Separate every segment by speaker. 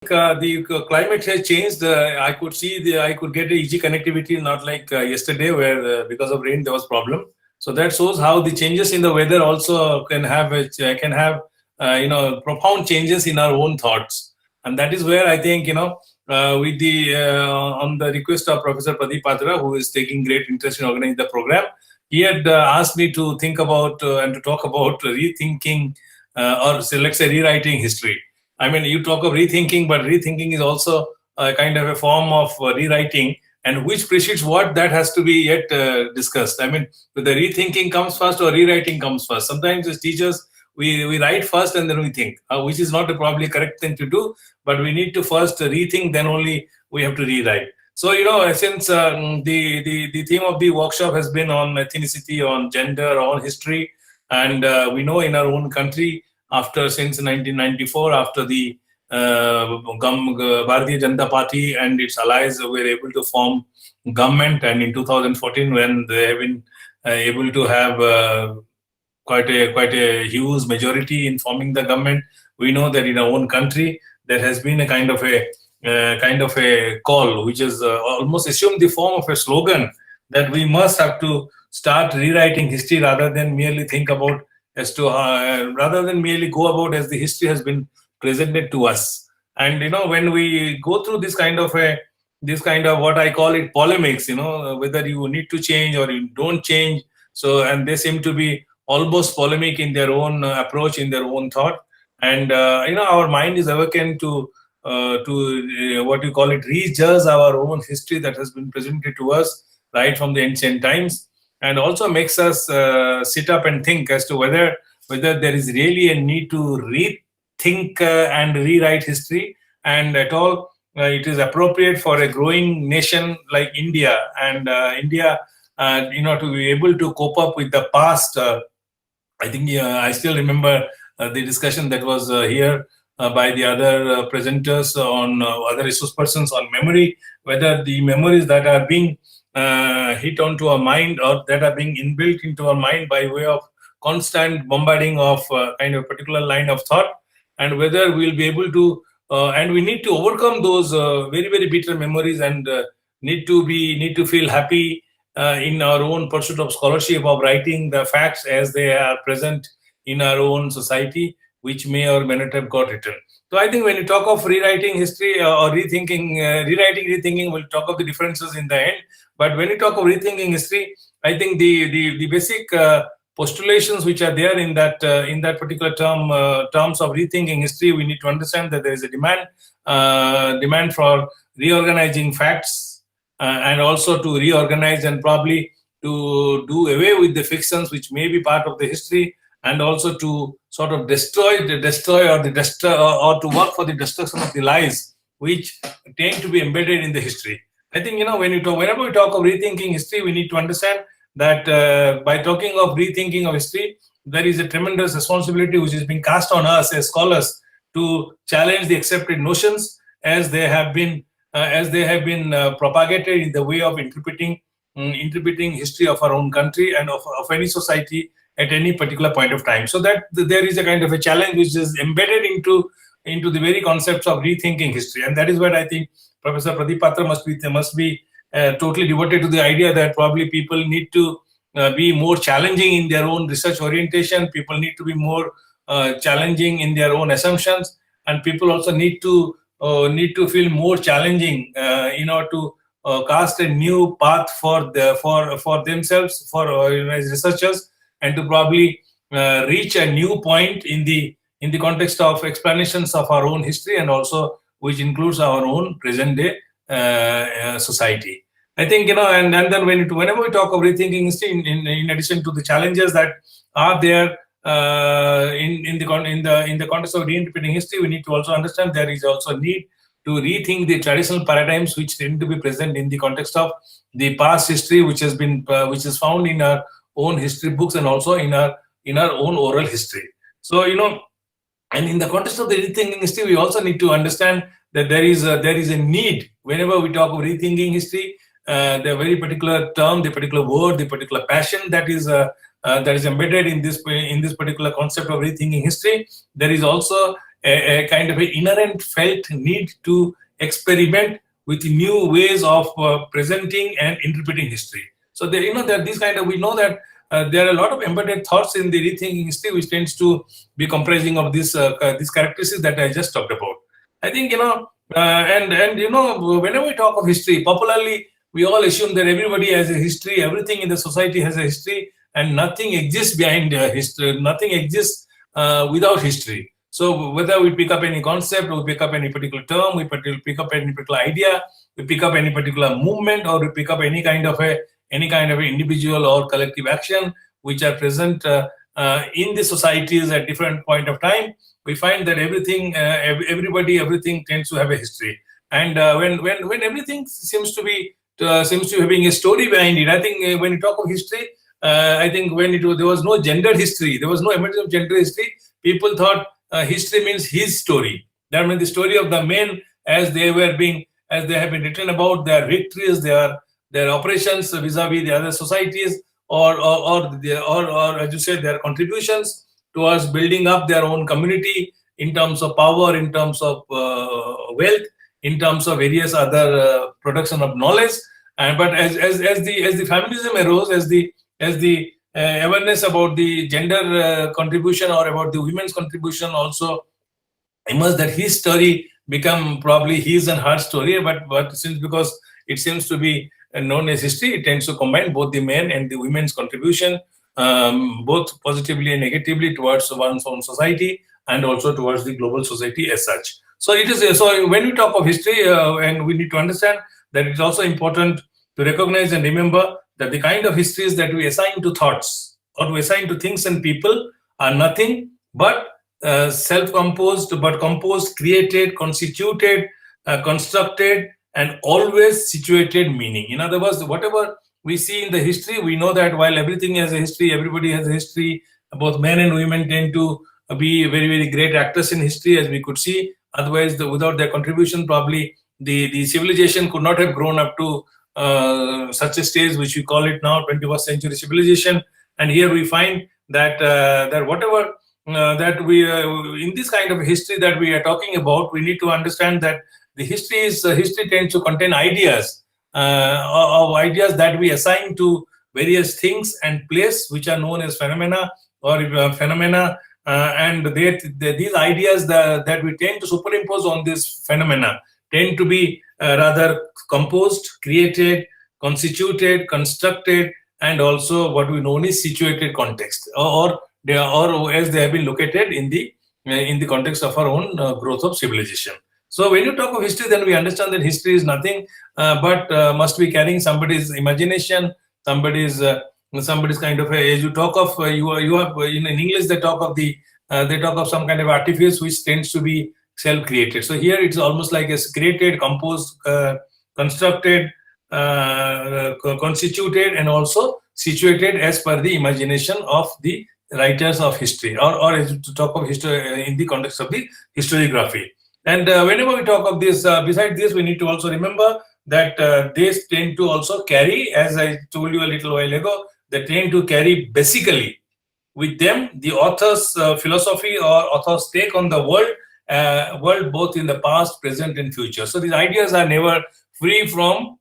Speaker 1: the climate has changed. I could see I could get easy connectivity, not like yesterday, where because of rain there was problem. So that shows how the changes in the weather also can have profound changes in our own thoughts, and that is where I think with the on the request of Professor Pradeep Patra, who is taking great interest in organizing the program, he had asked me to think about and to talk about rethinking or let's say rewriting history. I mean, you talk of rethinking, but rethinking is also a kind of a form of rewriting, and which precedes what, that has to be yet discussed. I mean, whether rethinking comes first or rewriting comes first. Sometimes as teachers, we write first and then we think, which is not a probably correct thing to do, but we need to first rethink, then only we have to rewrite. So, since the theme of the workshop has been on ethnicity, on gender, on history, and we know in our own country, since 1994, after the Bharatiya Janata Party and its allies were able to form government, and in 2014, when they have been able to have quite a huge majority in forming the government, we know that in our own country there has been a kind of a call, which is almost assumed the form of a slogan, that we must have to start rewriting history rather than merely think about rather than merely go about as the history has been presented to us. And when we go through this kind of what I call it polemics, whether you need to change or you don't change. So, and they seem to be almost polemic in their own approach, in their own thought. And our mind is awakened to what you call it, rejudge our own history that has been presented to us right from the ancient times, and also makes us sit up and think as to whether there is really a need to rethink and rewrite history, and at all it is appropriate for a growing nation like India, and India to be able to cope up with the past. I think I still remember the discussion that was here by the other presenters on other resource persons on memory, whether the memories that are being hit onto our mind or that are being inbuilt into our mind by way of constant bombarding of kind of particular line of thought, and whether we'll be able to and we need to overcome those very, very bitter memories, and need to feel happy in our own pursuit of scholarship, of writing the facts as they are present in our own society, which may or may not have got written. So I think when you talk of rewriting history or rethinking, we'll talk of the differences in the end. But when you talk of rethinking history, I think the basic postulations which are there in that particular terms of rethinking history, we need to understand that there is a demand for reorganizing facts, and also to reorganize and probably to do away with the fictions which may be part of the history, and also to sort of destroy or to work for the destruction of the lies which tend to be embedded in the history. I think whenever we talk of rethinking history, we need to understand that by talking of rethinking of history, there is a tremendous responsibility which is being cast on us as scholars to challenge the accepted notions as they have been propagated in the way of interpreting history of our own country and of any society at any particular point of time. So that there is a kind of a challenge which is embedded into the very concepts of rethinking history, and that is what I think Professor Pradeep Patra must be totally devoted to the idea that probably people need to be more challenging in their own research orientation. People need to be more challenging in their own assumptions, and people also need to feel more challenging to cast a new path for themselves, for as researchers, and to probably reach a new point in the context of explanations of our own history, and also which includes our own present day society. I think and then whenever we talk of rethinking history, in addition to the challenges that are there in the context of reinterpreting history, we need to also understand there is also a need to rethink the traditional paradigms which tend to be present in the context of the past history, which is found in our own history books and also in our own oral history. So and in the context of the rethinking history, we also need to understand that there is a need, whenever we talk of rethinking history, the very particular term, the particular word, the particular passion that is embedded in this particular concept of rethinking history. There is also a kind of an inherent felt need to experiment with new ways of presenting and interpreting history. So there, there are these kind of, we know that there are a lot of embedded thoughts in the rethinking history, which tends to be comprising of these characteristics that I just talked about. I think, whenever we talk of history, popularly we all assume that everybody has a history, everything in the society has a history, and nothing exists behind history, nothing exists without history. So whether we pick up any concept, or we pick up any particular term, we pick up any particular idea, we pick up any particular movement, or we pick up any kind of a individual or collective action which are present in the societies at different point of time, we find that everything tends to have a history. And when everything seems to be having a story behind it, I think when you talk of history, I think there was no gender history, there was no emergence of gender history. People thought history means his story. That means the story of the men as they have been written about, their victories, their operations vis-a-vis the other societies, or as you said, their contributions towards building up their own community in terms of power, in terms of wealth, in terms of various other production of knowledge. But as the feminism arose, as the awareness about the gender contribution or about the women's contribution also emerged, that his story become probably his and her story. But since, because it seems to be known as history, it tends to combine both the men and the women's contribution, both positively and negatively, towards one's own society and also towards the global society as such. So it is. So when we talk of history, and we need to understand that it's also important to recognize and remember that the kind of histories that we assign to thoughts or to assign to things and people are nothing but self-composed, but composed, created, constituted, constructed, and always situated meaning. In other words, whatever we see in the history, we know that while everything has a history, everybody has a history. Both men and women tend to be very, very great actors in history, as we could see. Otherwise, without their contribution, probably the civilization could not have grown up to such a stage which we call it now, 21st century civilization. And here we find that whatever that we in this kind of history that we are talking about, we need to understand that the history tends to contain ideas of ideas that we assign to various things and place, which are known as phenomena and these ideas that we tend to superimpose on this phenomena tend to be rather composed, created, constituted, constructed, and also what we know is situated context, or as they have been located in the context of our own growth of civilization. So when you talk of history, then we understand that history is nothing but must be carrying somebody's imagination, somebody's kind of as you talk of you have in English they talk of some kind of artifice which tends to be self-created. So here it's almost like a created, composed, constructed, constituted, and also situated as per the imagination of the writers of history, or as to talk of history in the context of the historiography. And whenever we talk of this, besides this, we need to also remember that they tend to also carry, as I told you a little while ago, they tend to carry basically with them the author's philosophy or author's take on the world both in the past, present, and future. So these ideas are never free from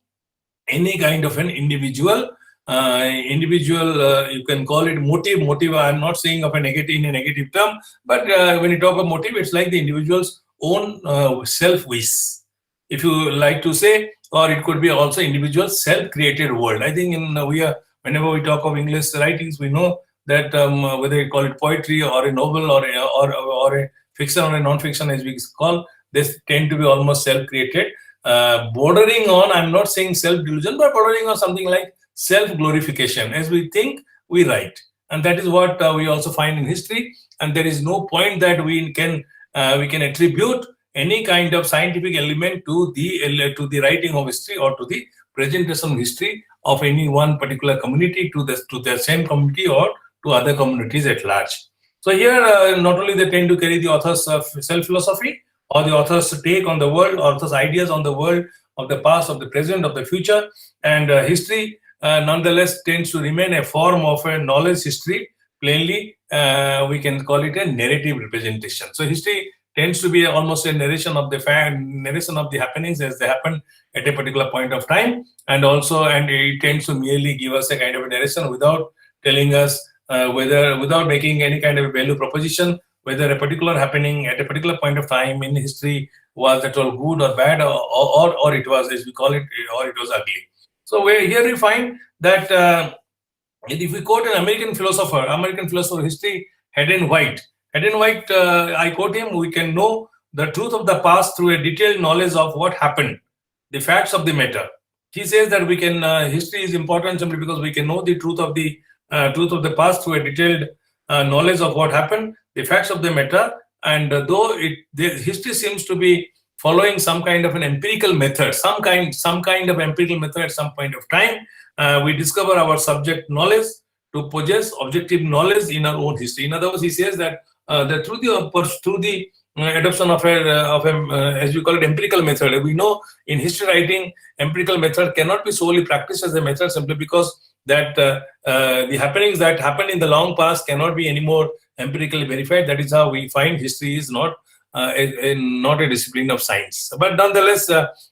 Speaker 1: any kind of an individual, you can call it motive. I'm not saying of in a negative term, but when you talk of motive, it's like the individual's own self-wish, if you like to say, or it could be also individual self-created world. I think whenever we talk of English writings, we know that whether you call it poetry or a novel or a fiction or a non-fiction, as we call, they tend to be almost self-created, bordering on, I'm not saying self-delusion, but bordering on something like self-glorification. As we think, we write, and that is what we also find in history. And there is no point that we can attribute any kind of scientific element to the writing of history or to the presentation of history of any one particular community to the same community or to other communities at large. So here, not only they tend to carry the author's self-philosophy or the author's take on the world, author's ideas on the world of the past, of the present, of the future, and history nonetheless tends to remain a form of a knowledge history. Plainly, we can call it a narrative representation. So history tends to be almost a narration of the happenings as they happen at a particular point of time, and it tends to merely give us a kind of a narration without telling us without making any kind of a value proposition, whether a particular happening at a particular point of time in history was at all good or bad, or it was, as we call it, or it was ugly. So here we find that if we quote an American philosopher of history, Hayden White, I quote him: "We can know the truth of the past through a detailed knowledge of what happened, the facts of the matter." He says that we can history is important simply because we can know the truth of the past through a detailed knowledge of what happened, the facts of the matter. And though the history seems to be following some kind of an empirical method, some kind of empirical method at some point of time, we discover our subject knowledge to possess objective knowledge in our own history. In other words, he says that through the adoption of as we call it, empirical method, we know in history writing, empirical method cannot be solely practiced as a method simply because that the happenings that happened in the long past cannot be anymore empirically verified. That is how we find history is not a discipline of science. But nonetheless,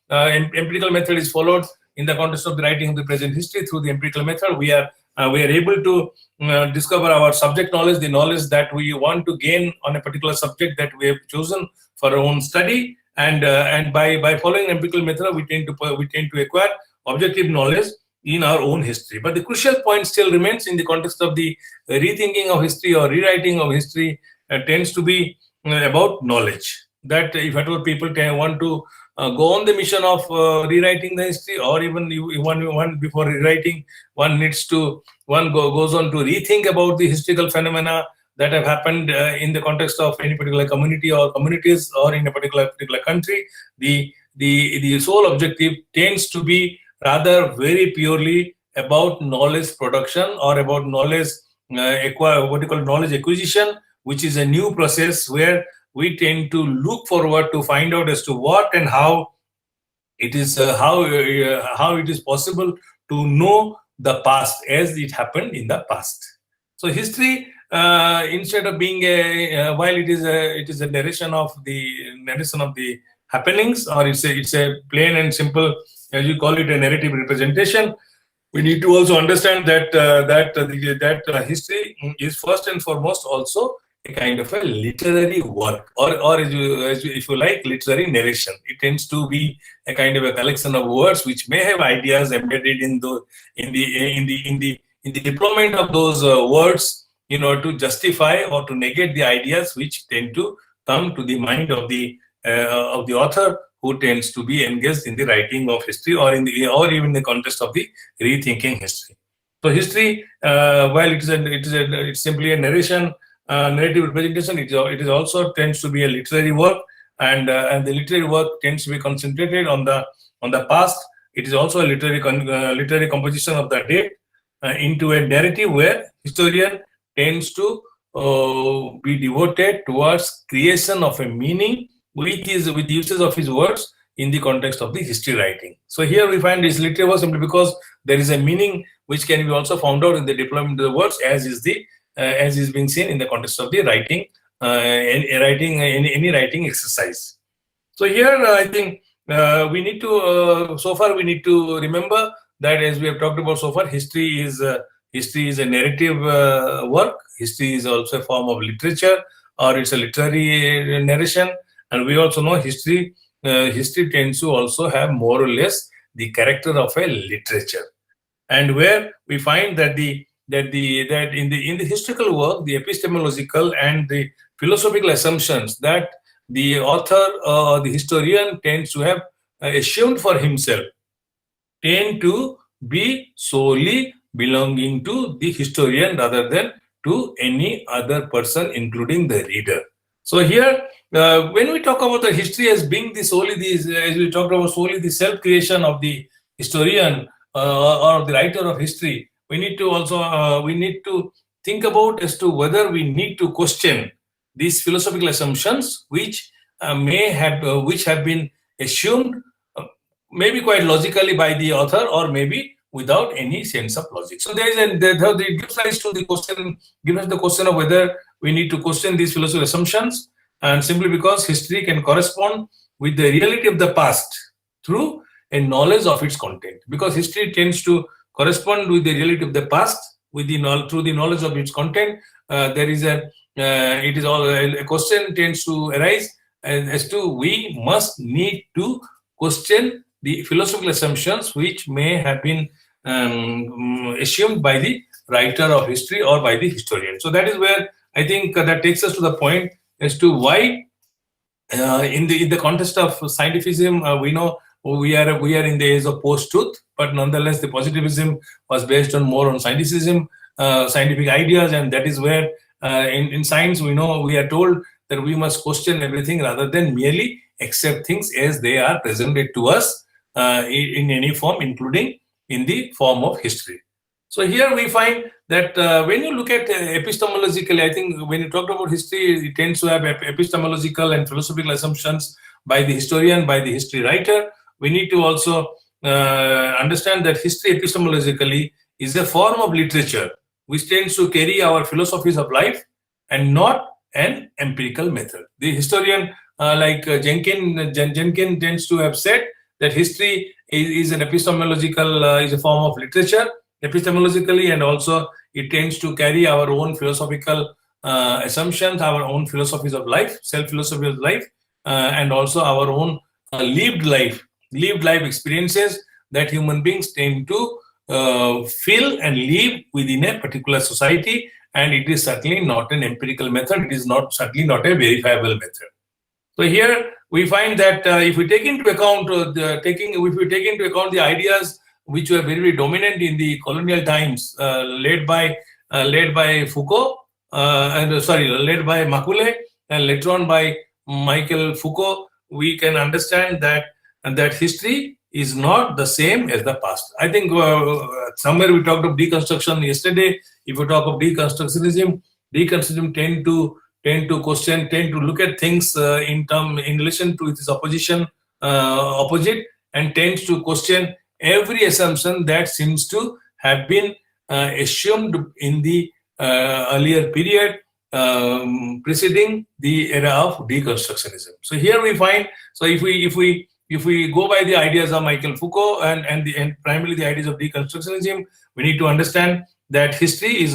Speaker 1: empirical method is followed in the context of the writing of the present history. Through the empirical method, we are able to discover our subject knowledge, the knowledge that we want to gain on a particular subject that we have chosen for our own study, and by following empirical method, we tend to acquire objective knowledge in our own history. But the crucial point still remains in the context of the rethinking of history or rewriting of history, tends to be about knowledge. That if at all people want to go on the mission of rewriting the history, or even one before rewriting, one goes on to rethink about the historical phenomena that have happened in the context of any particular community or communities, or in a particular country. The sole objective tends to be rather very purely about knowledge production, or about knowledge knowledge acquisition, which is a new process where we tend to look forward to find out as to what and how it is how it is possible to know the past as it happened in the past. So history, instead of being while it is a narration of the happenings, or it's a plain and simple, as you call it, a narrative representation, we need to also understand that history is first and foremost also a kind of a literary work, or if you like, literary narration. It tends to be a kind of a collection of words which may have ideas embedded in the deployment of those words, to justify or to negate the ideas which tend to come to the mind of the author, who tends to be engaged in the writing of history, or even in the context of the rethinking history. So history, while it's simply a narration, narrative representation, it is also tends to be a literary work, and the literary work tends to be concentrated on the past. It is also a literary composition of the date into a narrative where historian tends to be devoted towards creation of a meaning with uses of his words in the context of the history writing. So here we find this literary work simply because there is a meaning which can be also found out in the deployment of the words, as is being seen in the context of the writing, any writing exercise. So here I think we need to remember that, as we have talked about so far, history is a narrative work. History is also a form of literature, or it's a literary narration. And we also know history tends to also have more or less the character of a literature, and where we find that in the historical work, the epistemological and the philosophical assumptions that the author or the historian tends to have assumed for himself tend to be solely belonging to the historian rather than to any other person, including the reader. So here, when we talk about the history as being as we talked about, solely the self-creation of the historian or the writer of history, we need to think about as to whether we need to question these philosophical assumptions which have been assumed, maybe quite logically by the author, or maybe without any sense of logic. So it gives rise to the question of whether we need to question these philosophical assumptions, and simply because history can correspond with the reality of the past through a knowledge of its content. Because history tends to correspond with the reality of the past with the through the knowledge of its content. There is it is all a question tends to arise as to we must need to question the philosophical assumptions which may have been assumed by the writer of history or by the historian. So that is where I think that takes us to the point as to why in the context of scientificism, we know we are in the age of post-truth, but nonetheless, the positivism was based on more on scientificism, scientific ideas, and that is where in science we know we are told that we must question everything rather than merely accept things as they are presented to us in any form, including in the form of history. So here we find that when you look at epistemologically, I think when you talk about history, it tends to have epistemological and philosophical assumptions by the historian, by the history writer. We need to also understand that history epistemologically is a form of literature which tends to carry our philosophies of life and not an empirical method. The historian Jenkins tends to have said that history is an epistemological, is a form of literature epistemologically, and also it tends to carry our own philosophical assumptions, our own philosophies of life, self-philosophy of life, and also our own lived life experiences that human beings tend to feel and live within a particular society. And it is certainly not an empirical method. It is certainly not a verifiable method. So here we find that if we take into account the ideas which were very, very dominant in the colonial times, led by Foucault, led by Macaulay, and later on by Michael Foucault, we can understand that history is not the same as the past. I think somewhere we talked of deconstruction yesterday. If we talk of deconstructionism tend to question, tend to look at things in relation to its opposite, and tends to question every assumption that seems to have been assumed in the earlier period preceding the era of deconstructionism. So here we find, so if we go by the ideas of Michael Foucault and primarily the ideas of deconstructionism, we need to understand that history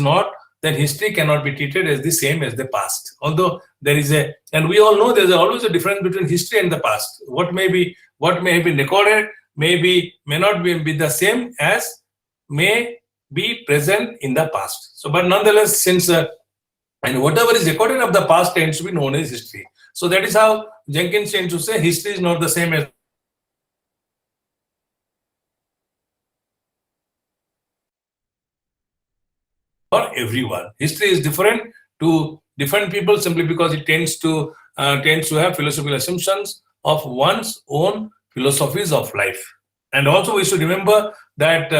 Speaker 1: cannot be treated as the same as the past. Although there is and we all know there's always a difference between history and the past. What may have been recorded may not be the same as may be present in the past. So, but nonetheless, since and whatever is recorded of the past tends to be known as history. So that is how Jenkins tends to say history is not the same as for everyone. History is different to different people simply because it tends to have philosophical assumptions of one's own philosophies of life. And also we should remember that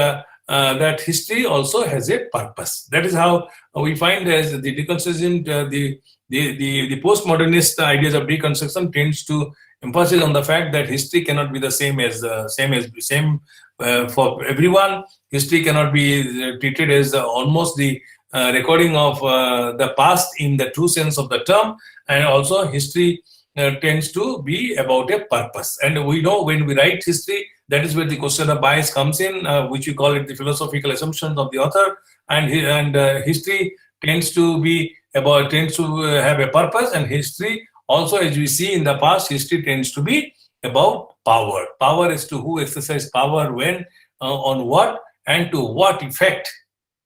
Speaker 1: that history also has a purpose. That is how we find as the deconstruction, the postmodernist ideas of deconstruction tends to emphasize on the fact that history cannot be the same for everyone. History cannot be treated as almost the recording of the past in the true sense of the term, and also history tends to be about a purpose. And we know when we write history, that is where the question of bias comes in, which we call it the philosophical assumptions of the author. And history tends to have a purpose. And history also, as we see in the past, history tends to be about power. Power as to who exercised power when, on what, and to what effect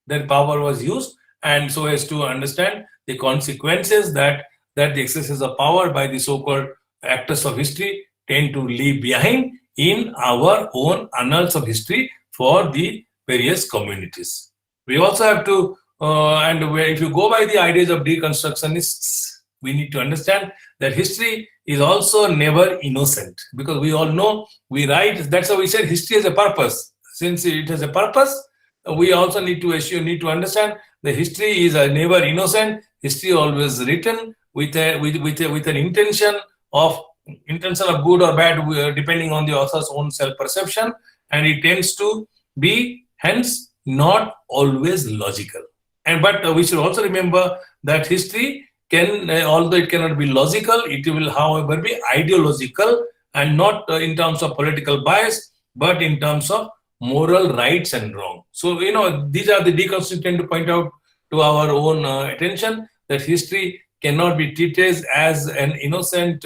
Speaker 1: that power was used, and so as to understand the consequences that the exercise of power by the so-called actors of history tend to leave behind in our own annals of history for the various communities. We also have to, if you go by the ideas of deconstructionists, we need to understand that history is also never innocent, because we all know we write, that's how we said history has a purpose. Since it has a purpose, we also need to understand that history is never innocent. History always written with an intention of good or bad, depending on the author's own self-perception, and it tends to be hence not always logical. But we should also remember that history although it cannot be logical, it will, however, be ideological, and not in terms of political bias, but in terms of moral rights and wrong. So, these are the deconstruction to point out to our own attention that history cannot be treated as an innocent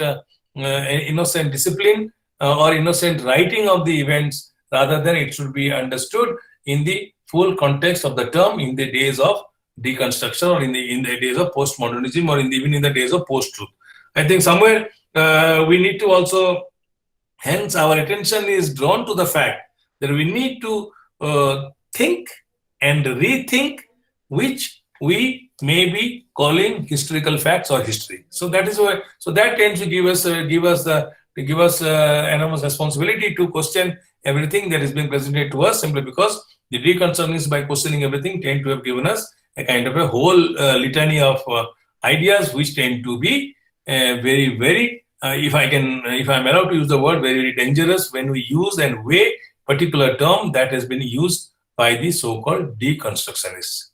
Speaker 1: discipline or innocent writing of the events. Rather than it should be understood in the full context of the term in the days of deconstruction, or in the days of postmodernism, or even in the days of post-truth. I think somewhere we need to also, hence our attention is drawn to the fact that we need to think and rethink which we may be calling historical facts or history. So that is why. So that tends to give us enormous responsibility to question everything that is being presented to us, simply because the deconstructionists, by questioning everything, tend to have given us a kind of a whole litany of ideas which tend to be very, very, if I'm allowed to use the word, very, very dangerous when we use and weigh particular term that has been used by the so-called deconstructionists.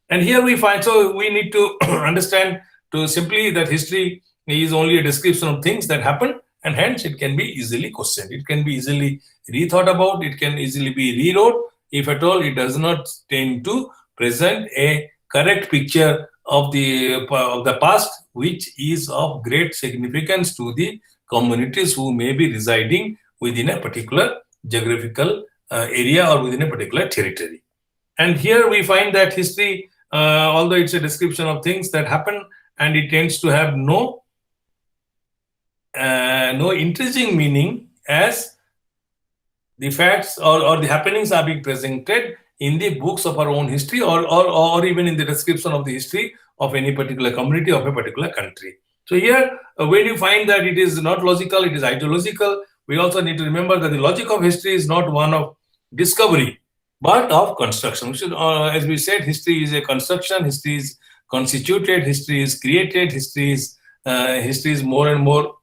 Speaker 1: And here we find, so we need to understand to simply that history is only a description of things that happen, and hence it can be easily questioned. It can be easily rethought about. It can easily be rewrote. If at all, it does not tend to present a correct picture of the past, which is of great significance to the communities who may be residing within a particular geographical area or within a particular territory. And here we find that history, although it's a description of things that happen, and it tends to have no intrinsic meaning as the facts or the happenings are being presented in the books of our own history, or even in the description of the history of any particular community of a particular country. So here, when you find that it is not logical, it is ideological, we also need to remember that the logic of history is not one of discovery, but of construction. As we said, history is a construction, history is constituted, history is created, history is more and more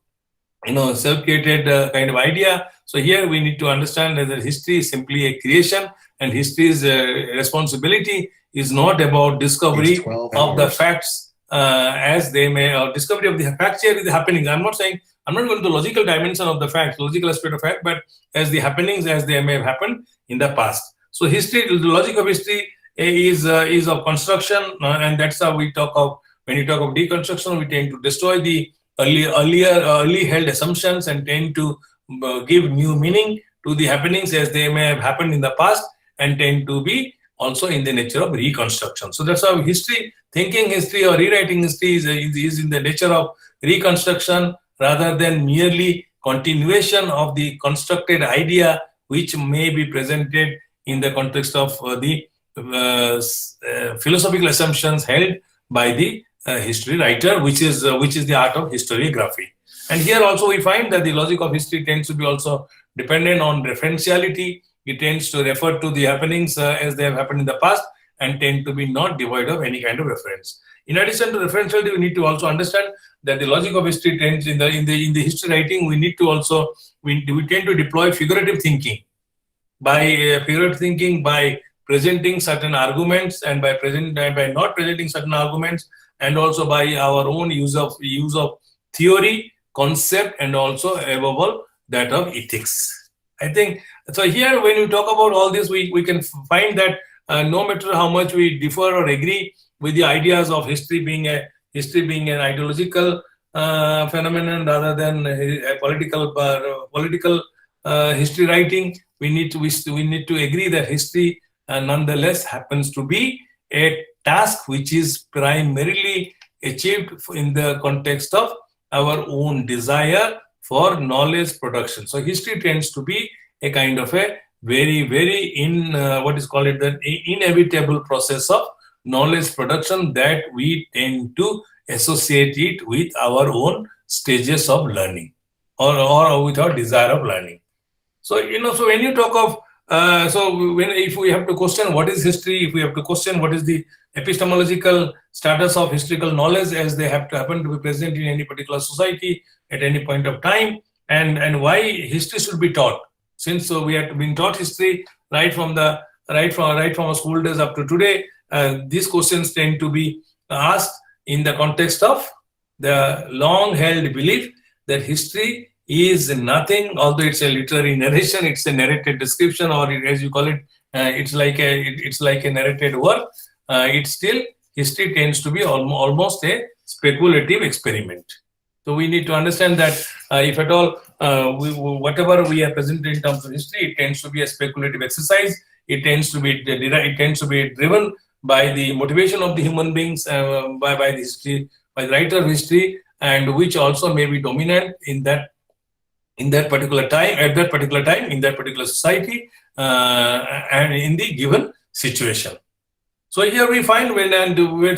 Speaker 1: self-created kind of idea. So here we need to understand that history is simply a creation, and history's responsibility is not about discovery of the facts as they may, or discovery of the facts here is the happenings. I'm not going to the logical dimension of the facts, logical aspect of fact, but as the happenings as they may have happened in the past. So history, the logic of history is of construction, and that's how we talk of, when you talk of deconstruction, we tend to destroy the early held assumptions and tend to give new meaning to the happenings as they may have happened in the past, and tend to be also in the nature of reconstruction. So that's how history, thinking history or rewriting history is in the nature of reconstruction rather than merely continuation of the constructed idea which may be presented in the context of the philosophical assumptions held by the history writer, which is the art of historiography. And here also we find that the logic of history tends to be also dependent on referentiality. It tends to refer to the happenings as they have happened in the past, and tend to be not devoid of any kind of reference. In addition to referentiality, we need to also understand that the logic of history tends in the history writing. We need to also we tend to deploy figurative thinking by presenting certain arguments, and by not presenting certain arguments, and also by our own use of theory, concept, and also above all that of ethics. I think so. Here, when you talk about all this, we can find that no matter how much we differ or agree with the ideas of history being an ideological phenomenon rather than a political history writing, we need to agree that history nonetheless happens to be a task which is primarily achieved in the context of our own desire for knowledge production. So history tends to be a kind of a very, very inevitable process of knowledge production that we tend to associate it with our own stages of learning, or with our desire of learning. So so when you talk of if we have to question what is history, if we have to question what is the epistemological status of historical knowledge as they have to happen to be present in any particular society at any point of time, and why history should be taught, since we have been taught history right from our school days up to today, these questions tend to be asked in the context of the long-held belief that history is nothing, although it's a literary narration, it's a narrated description, or as you call it, it's like a narrated work. It's still, history tends to be almost a speculative experiment. So we need to understand that if at all, whatever we are presented in terms of history, it tends to be a speculative exercise. It tends to be driven by the motivation of the human beings, by the history, by the writer of history, and which also may be dominant in that particular time, at that particular time, in that particular society, and in the given situation. So here we find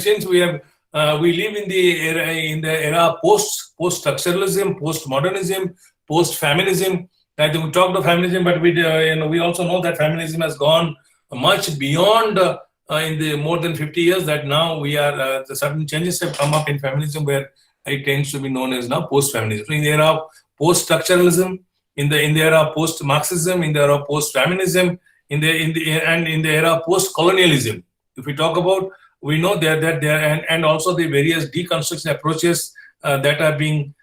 Speaker 1: since we live in the era of post-structuralism, post-modernism, post-feminism. I think we talked of feminism, but we also know that feminism has gone much beyond in the more than 50 years. That now we are the certain changes have come up in feminism where it tends to be known as now post-feminism. So in the era of post-structuralism, in the era of post-Marxism, in the era of post-feminism, in the era of post-colonialism. If we talk about, we know that there and also the various deconstruction approaches that are being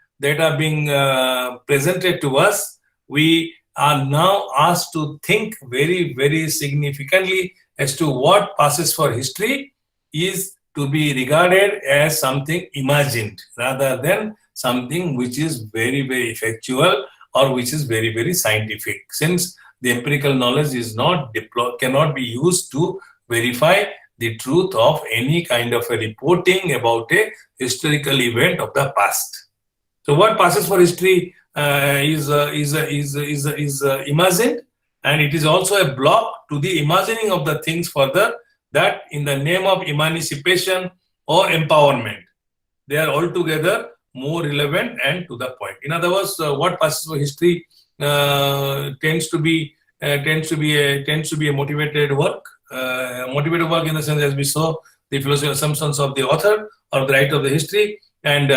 Speaker 1: presented to us, we are now asked to think very, very significantly as to what passes for history is to be regarded as something imagined rather than something which is very, very factual or which is very, very scientific, since the empirical knowledge cannot be used to verify the truth of any kind of a reporting about a historical event of the past. So what passes for history is imagined, and it is also a block to the imagining of the things further, that in the name of emancipation or empowerment, they are altogether more relevant and to the point. In other words, what passes for history tends to be a motivated work. Motivated work in the sense, as we saw, the philosophical assumptions of the author or the writer of the history, and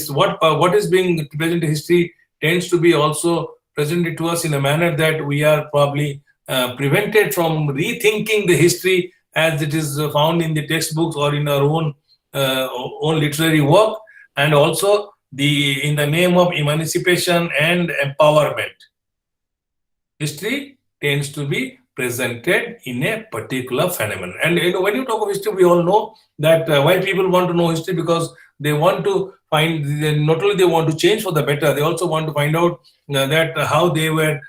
Speaker 1: what is being presented in history tends to be also presented to us in a manner that we are probably prevented from rethinking the history as it is found in the textbooks or in our own literary work, and also in the name of emancipation and empowerment. History tends to be presented in a particular phenomenon. And when you talk of history, we all know that why people want to know history, because they want to find, not only they want to change for the better, they also want to find out that how they were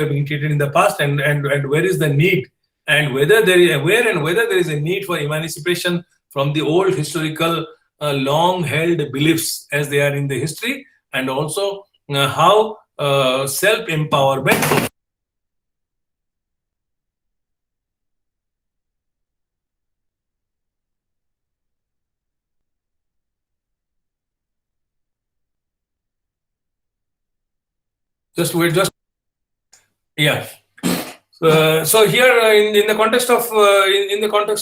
Speaker 1: being treated in the past, and where is the need, and whether there is a need for emancipation from the old historical long-held beliefs as they are in the history, and also how self-empowerment yeah. So here, in the context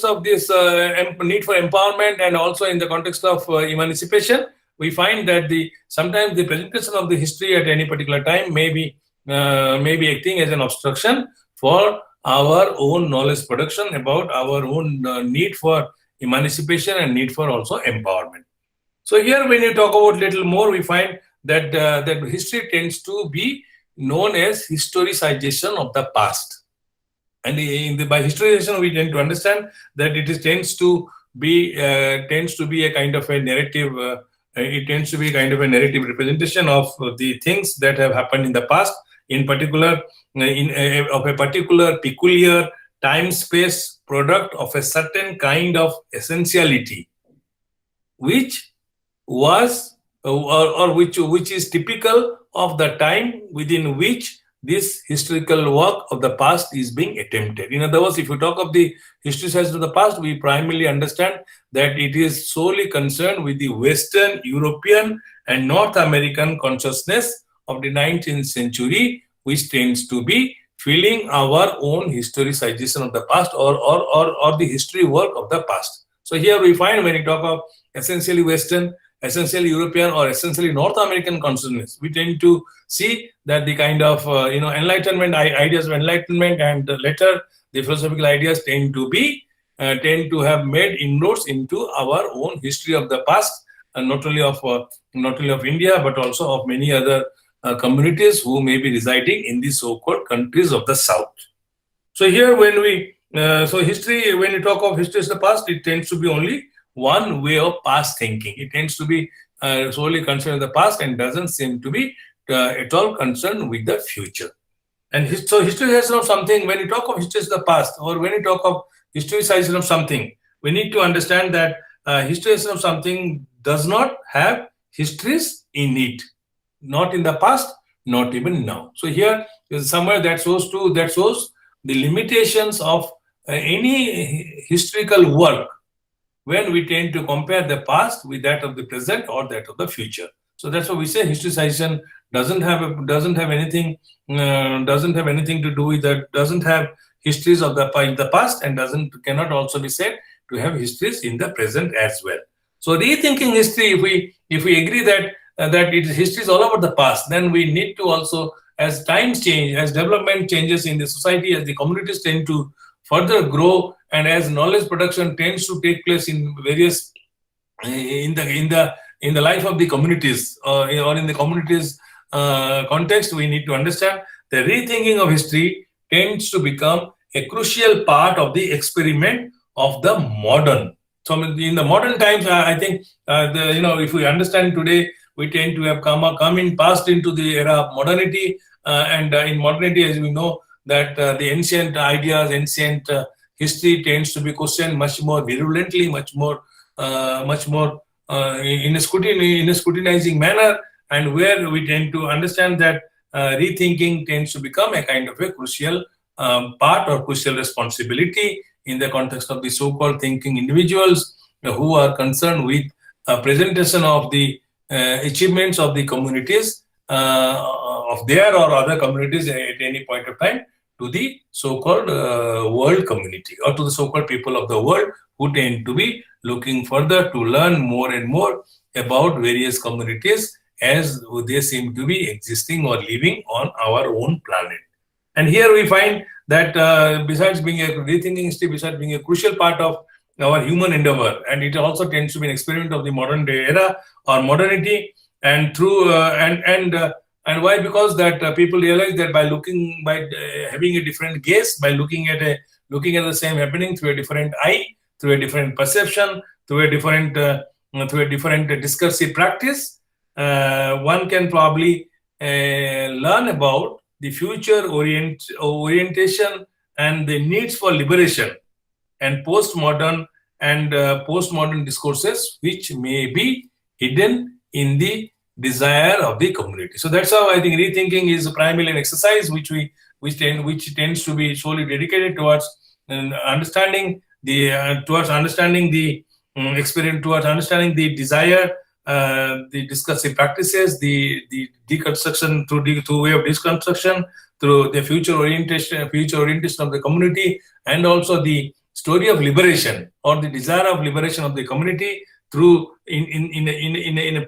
Speaker 1: of this need for empowerment, and also in the context of emancipation, we find that sometimes the presentation of the history at any particular time may be acting as an obstruction for our own knowledge production about our own need for emancipation and need for also empowerment. So here, when you talk about little more, we find that that history tends to be known as historicization of the past. And by historization, we tend to understand that it tends to be a kind of a narrative. It tends to be a kind of a narrative representation of the things that have happened in the past, in particular, of a particular peculiar time space product of a certain kind of essentiality, which was which is typical of the time within which this historical work of the past is being attempted. In other words, if you talk of the historicization of the past, we primarily understand that it is solely concerned with the Western, European, and North American consciousness of the 19th century, which tends to be filling our own historicization of the past or the history work of the past. So here we find, when we talk of essentially Western, essentially European, or essentially North American consciousness, we tend to see that the kind of Enlightenment ideas of Enlightenment and later the philosophical ideas tend to have made inroads into our own history of the past, not only of India, but also of many other communities who may be residing in the so-called countries of the South. So here, history, when you talk of history as the past, it tends to be only one way of past thinking. It tends to be solely concerned with the past and doesn't seem to be at all concerned with the future. And so history has something, when you talk of history as the past, or when you talk of historicization of something, we need to understand that historicization of something does not have histories in it, not in the past, not even now. So here is somewhere that shows the limitations of any historical work when we tend to compare the past with that of the present or that of the future. So that's why we say historicization doesn't have anything to do with that, doesn't have histories of in the past, and cannot also be said to have histories in the present as well. So rethinking history, if we agree that history is all about the past, then we need to also, as times change, as development changes in the society, as the communities tend to further grow, and as knowledge production tends to take place in various in the life of the communities, or in the communities context, we need to understand the rethinking of history tends to become a crucial part of the experiment of the modern. So in the modern times, I think if we understand today, we tend to have come in past into the era of modernity, and in modernity, as we know, that the ancient ideas, ancient history tends to be questioned much more virulently, much more in a scrutinizing manner, and where we tend to understand that rethinking tends to become a kind of a crucial part or crucial responsibility in the context of the so-called thinking individuals who are concerned with presentation of the achievements of the communities of their or other communities at any point of time to the so-called world community, or to the so-called people of the world, who tend to be looking further to learn more and more about various communities as they seem to be existing or living on our own planet. And here we find that besides being a rethinking history, besides being a crucial part of our human endeavor, and it also tends to be an experiment of the modern day era or modernity, and through and why? Because that people realize that by having a different gaze, by looking at the same happening through a different eye, through a different perception, through a different discursive practice, one can probably learn about the future orientation and the needs for liberation and postmodern discourses which may be hidden in the desire of the community. So that's how I think rethinking is primarily an exercise which tends to be solely dedicated towards understanding the experience, towards understanding the desire, the discursive practices, the deconstruction through way of deconstruction, through the future orientation of the community, and also the story of liberation or the desire of liberation of the community through in a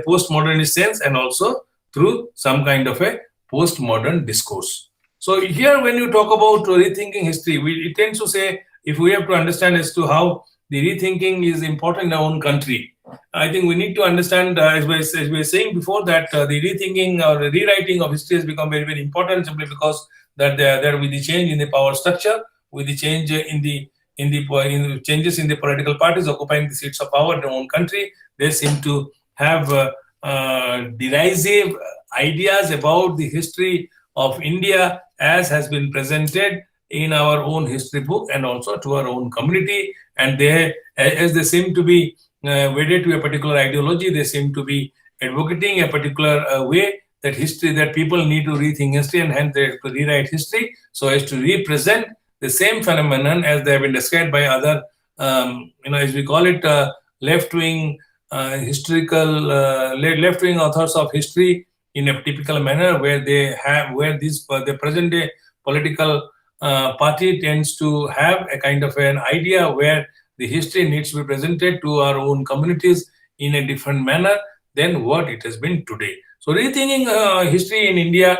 Speaker 1: postmodernist sense, and also through some kind of a postmodern discourse. So here, when you talk about rethinking history, it tends to say, if we have to understand as to how the rethinking is important in our own country, I think we need to understand, as we were saying before, that the rethinking or the rewriting of history has become very, very important, simply because that there with the change in the power structure, with the change in the changes in the political parties occupying the seats of power in their own country, they seem to have derisive ideas about the history of India as has been presented in our own history book and also to our own community. And as they seem to be wedded to a particular ideology, they seem to be advocating a particular way that people need to rethink history, and hence they have to rewrite history so as to represent the same phenomenon as they have been described by other, as we call it, left-wing left-wing authors of history, in a typical manner, where the present-day political party tends to have a kind of an idea where the history needs to be presented to our own communities in a different manner than what it has been today. So rethinking history in India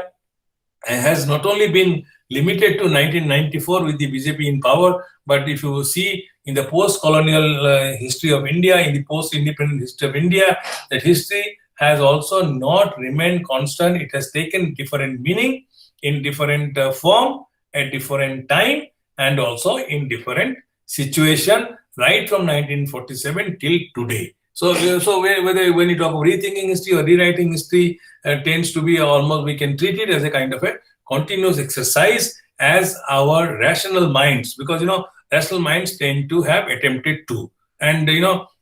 Speaker 1: has not only been limited to 1994 with the BJP in power, but if you see in the post-colonial history of India, in the post-independent history of India, that history has also not remained constant. It has taken different meaning in different form at different time and also in different situation right from 1947 till today. So whether when you talk of rethinking history or rewriting history, tends to be almost, we can treat it as a kind of a continuous exercise as our rational minds, because rational minds tend to have attempted to, and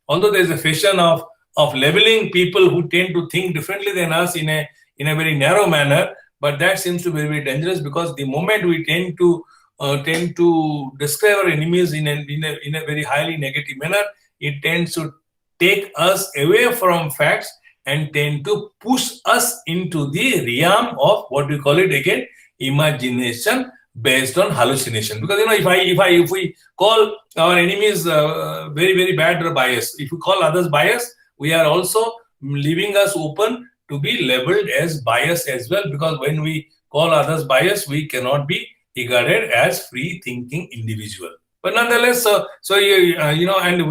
Speaker 1: although there is a fashion of labeling people who tend to think differently than us in a very narrow manner, but that seems to be very dangerous, because the moment we tend to describe our enemies in a very highly negative manner, it tends to take us away from facts and tend to push us into the realm of what we call it again, imagination based on hallucination. Because if we call our enemies very, very bad or biased, if we call others biased, we are also leaving us open to be labeled as biased as well, because when we call others biased, we cannot be regarded as free thinking individual. But nonetheless, and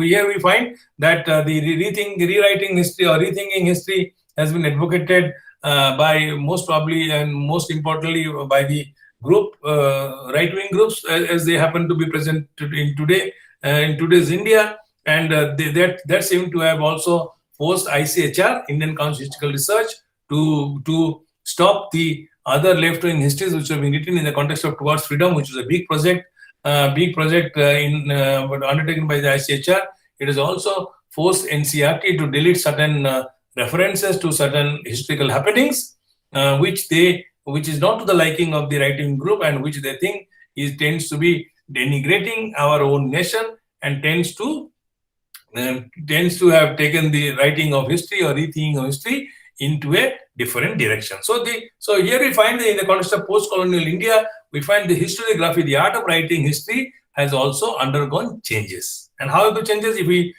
Speaker 1: here we find that the rewriting history or rethinking history has been advocated by most probably and most importantly by the group, right-wing groups, as they happen to be present in today's India, and that seem to have also forced ICHR, Indian Council of Historical Research, to stop the other left-wing histories which have been written in the context of Towards Freedom, which is a big project undertaken by the ICHR. It has also forced NCRT to delete certain references to certain historical happenings, which is not to the liking of the right-wing group, and which they think tends to be denigrating our own nation, and tends to have taken the writing of history or rethinking of history into a different direction. So here we find that in the context of post-colonial India, we find the historiography, the art of writing history, has also undergone changes. And how the changes? If we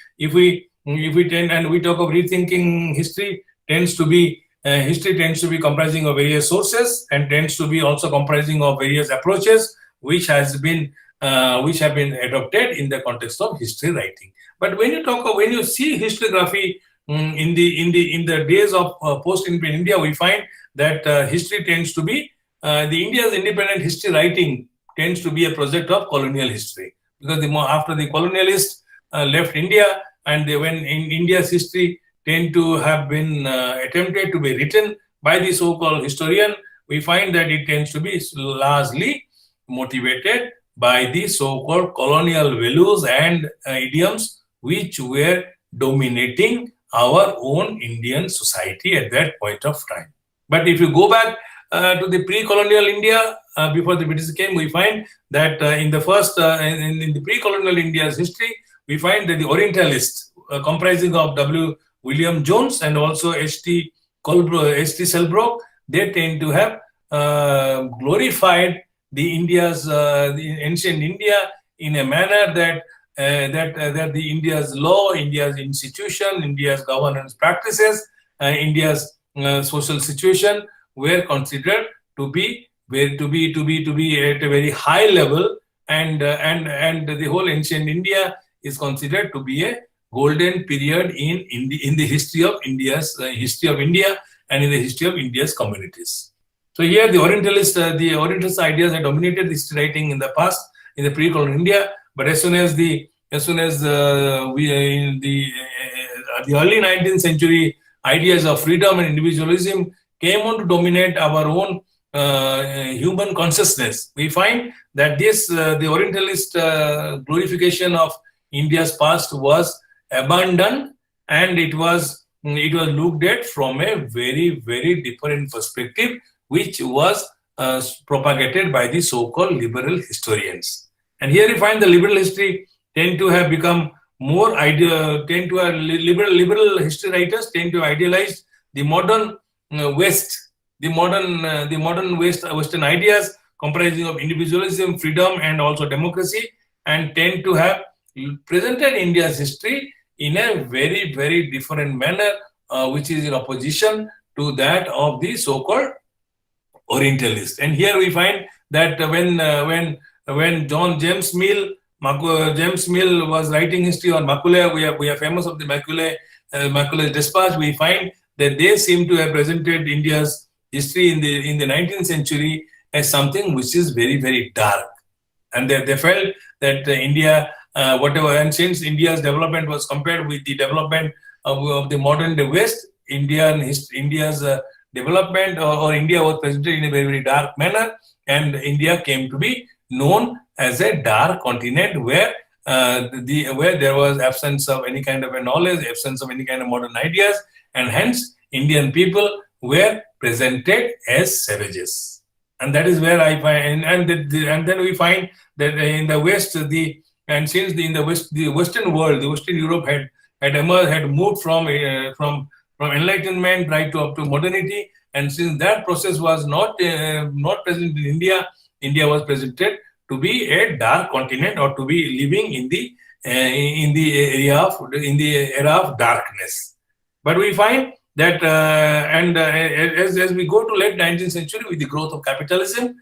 Speaker 1: tend, and we talk of rethinking history, history tends to be comprising of various sources, and tends to be also comprising of various approaches which have been adopted in the context of history writing. But when you see historiography in the days of post-independent India, we find that history tends to be the India's independent history writing tends to be a project of colonial history, because after the colonialists left India, and when in India's history tend to have been attempted to be written by the so-called historian, we find that it tends to be largely motivated by the so-called colonial values and idioms which were dominating our own Indian society at that point of time. But if you go back to the pre-colonial India, before the British came, we find that in the pre-colonial India's history, we find that the Orientalists, comprising of W. William Jones and also H.T. Selbrock, they tend to have glorified the ancient India in a manner that the India's law, India's institution, India's governance practices, India's social situation were considered to be at a very high level, and the whole ancient India is considered to be a golden period in the history of India and in the history of India's communities. So here the Orientalist ideas had dominated history writing in the past, in the pre-colonial India. But as soon as the early 19th century ideas of freedom and individualism came on to dominate our own human consciousness, we find that the Orientalist glorification of India's past was abandoned, and it was looked at from a very, very different perspective, which was propagated by the so-called liberal historians. And here we find the liberal history tend to have become more liberal history writers tend to idealize the modern West, the modern Western ideas comprising of individualism, freedom, and also democracy, and tend to have presented India's history in a very, very different manner, which is in opposition to that of the so-called Orientalist. And here we find that when James Mill was writing history on Maculae, we are famous of the Maculae Dispatch. We find that they seem to have presented India's history in the 19th century as something which is very, very dark. And they felt that India, and since India's development was compared with the development of the modern West, India's development or India was presented in a very, very dark manner, and India came to be known as a dark continent where there was absence of any kind of a knowledge, absence of any kind of modern ideas, and hence Indian people were presented as savages. And that is where I find, and then we find that in the West, the Western world, the Western Europe had moved from Enlightenment right up to modernity, and since that process was not present in India, India was presented to be a dark continent, or to be living in the era of darkness. But we find that as we go to late 19th century, with the growth of capitalism,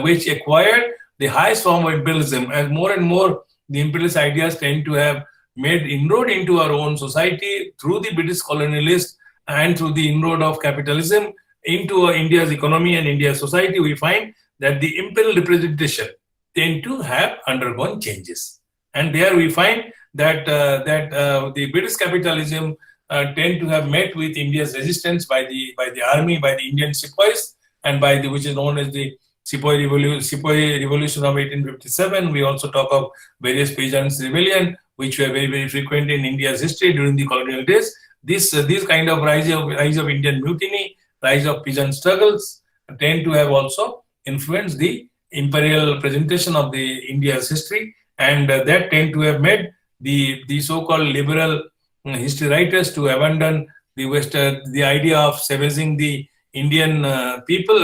Speaker 1: which acquired the highest form of imperialism, as more and more the imperialist ideas tend to have made inroad into our own society through the British colonialists and through the inroad of capitalism into India's economy and India's society, we find that the imperial representation tend to have undergone changes. And there we find that the British capitalism tend to have met with India's resistance by the army, by the Indian sepoys, and by which is known as the Sepoy Revolution of 1857. We also talk of various peasants' rebellion, which were very, very frequent in India's history during the colonial days. This kind of rise of Indian mutiny, rise of peasant struggles, tend to have also influenced the imperial presentation of the India's history, and that tend to have made the so-called liberal history writers to abandon the idea of savaging the Indian people,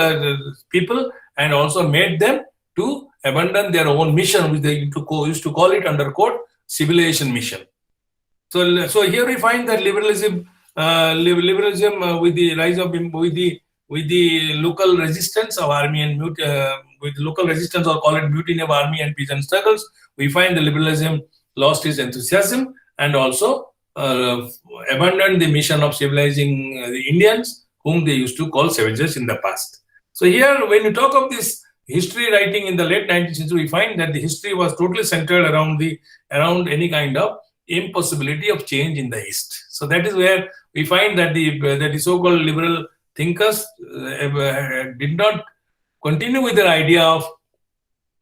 Speaker 1: and also made them to abandon their own mission, which they used to call it under quote civilization mission. So here we find that liberalism with the rise of with the local resistance of army and with local resistance, or call it mutiny of army and peasant struggles, we find the liberalism lost its enthusiasm and also abandoned the mission of civilizing the Indians, whom they used to call savages in the past. So here, when you talk of this history writing in the late 19th century, we find that the history was totally centered around any kind of impossibility of change in the East. So that is where we find that the so-called liberal thinkers did not continue with their idea of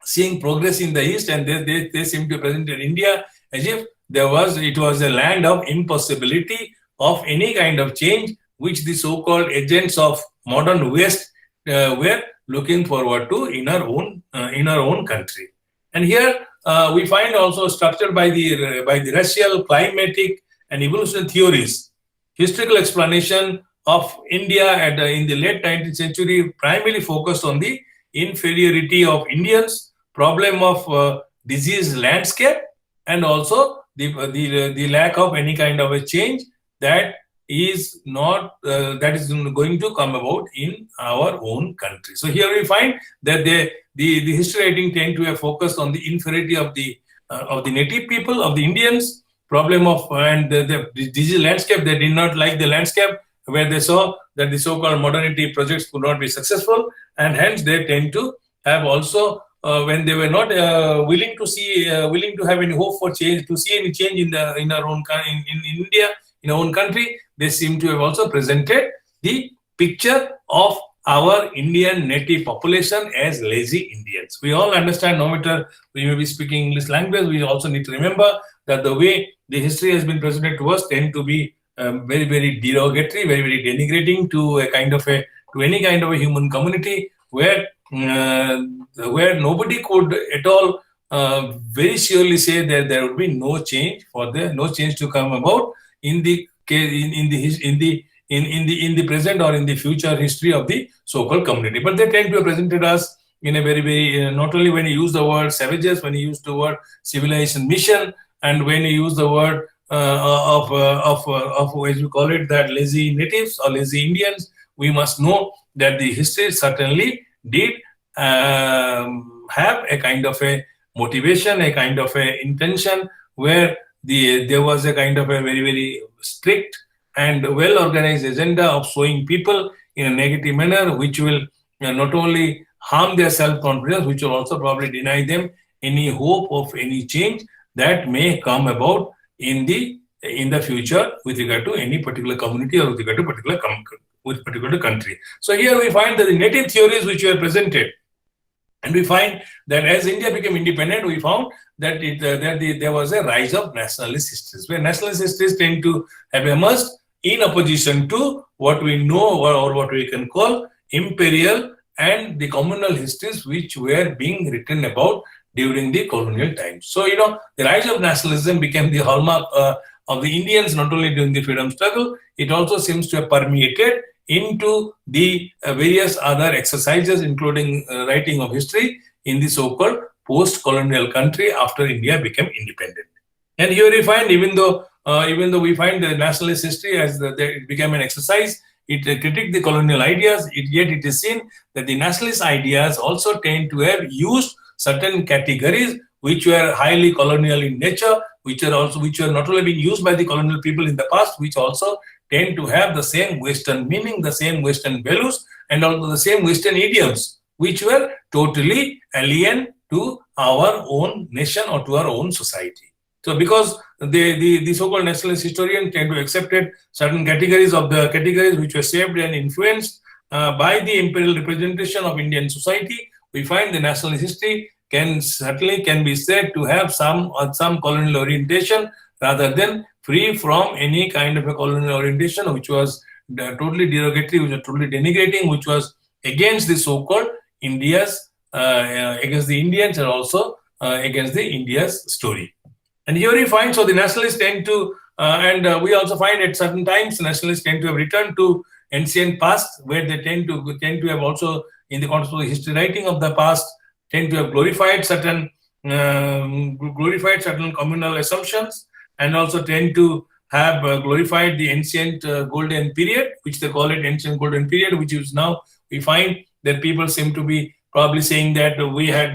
Speaker 1: seeing progress in the East, and they seem to present India as if it was a land of impossibility of any kind of change, which the so-called agents of modern West were looking forward to in our own country. And here we find also structured by the racial, climatic, and evolutionary theories, historical explanation of India in the late 19th century primarily focused on the inferiority of Indians, problem of disease landscape, and also the lack of any kind of a change that is going to come about in our own country. So here we find that the history writing tend to have focused on the inferiority of the native people, of the Indians, problem of and the disease landscape. They did not like the landscape where they saw that the so-called modernity projects could not be successful, and hence they tend to have also when they were not willing to have any hope for change, to see any change in our own in India, in our own country, they seem to have also presented the picture of our Indian native population as lazy Indians. We all understand, no matter we may be speaking English language, we also need to remember that the way the history has been presented to us tend to be very, very derogatory, very, very denigrating to any kind of a human community where nobody could at all very surely say that there would be no change to come about in the present or in the future history of the so-called community. But they tend to have presented us in a very, very not only when you use the word savages, when you use the word civilization mission, and when you use the word of as you call it, that lazy natives or lazy Indians, we must know that the history certainly did have a kind of a motivation, a kind of a intention, where there was a kind of a very, very strict and well-organized agenda of showing people in a negative manner, which will not only harm their self-confidence, which will also probably deny them any hope of any change that may come about in the future with regard to any particular community or with regard to particular country. So here we find that the native theories which were presented, and we find that as India became independent, we found that there was a rise of nationalist histories, where nationalist histories tend to have emerged in opposition to what we know or what we can call imperial and the communal histories which were being written about during the colonial times. So, the rise of nationalism became the hallmark of the Indians, not only during the freedom struggle, it also seems to have permeated into the various other exercises, including writing of history in the so-called post-colonial country after India became independent. And here we find, even though we find the nationalist history as it became an exercise, it critiqued the colonial ideas, yet it is seen that the nationalist ideas also tend to have used certain categories which were highly colonial in nature, which are not only being used by the colonial people in the past, which also tend to have the same Western meaning, the same Western values, and also the same Western idioms, which were totally alien to our own nation or to our own society. So because the so-called nationalist historians tend to accept certain categories which were shaped and influenced by the imperial representation of Indian society, we find the nationalist history can be said to have some colonial orientation rather than free from any kind of a colonial orientation which was totally derogatory, which was totally denigrating, which was against the so-called India's, against the Indians and also against the India's story. And here we find, so the nationalists tend to, and we also find at certain times, nationalists tend to have returned to ancient past, where they tend to have also, in the context of the history writing of the past, tend to have glorified certain communal assumptions, and also tend to have glorified the ancient golden period, which they call it ancient golden period, which is now, we find that people seem to be probably saying that we had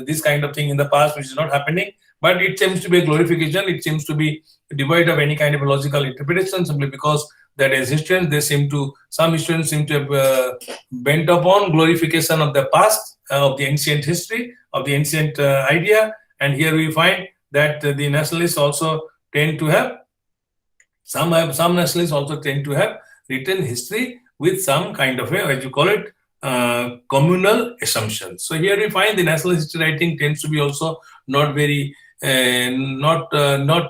Speaker 1: this kind of thing in the past, which is not happening. But it seems to be a glorification. It seems to be devoid of any kind of a logical interpretation, simply because that as historians, some historians seem to have bent upon glorification of the past, of the ancient history, of the ancient idea. And here we find that the nationalists also tend to have, some nationalists also tend to have written history with some kind of a, as you call it, communal assumptions. So here we find the nationalist history writing tends to be also not very not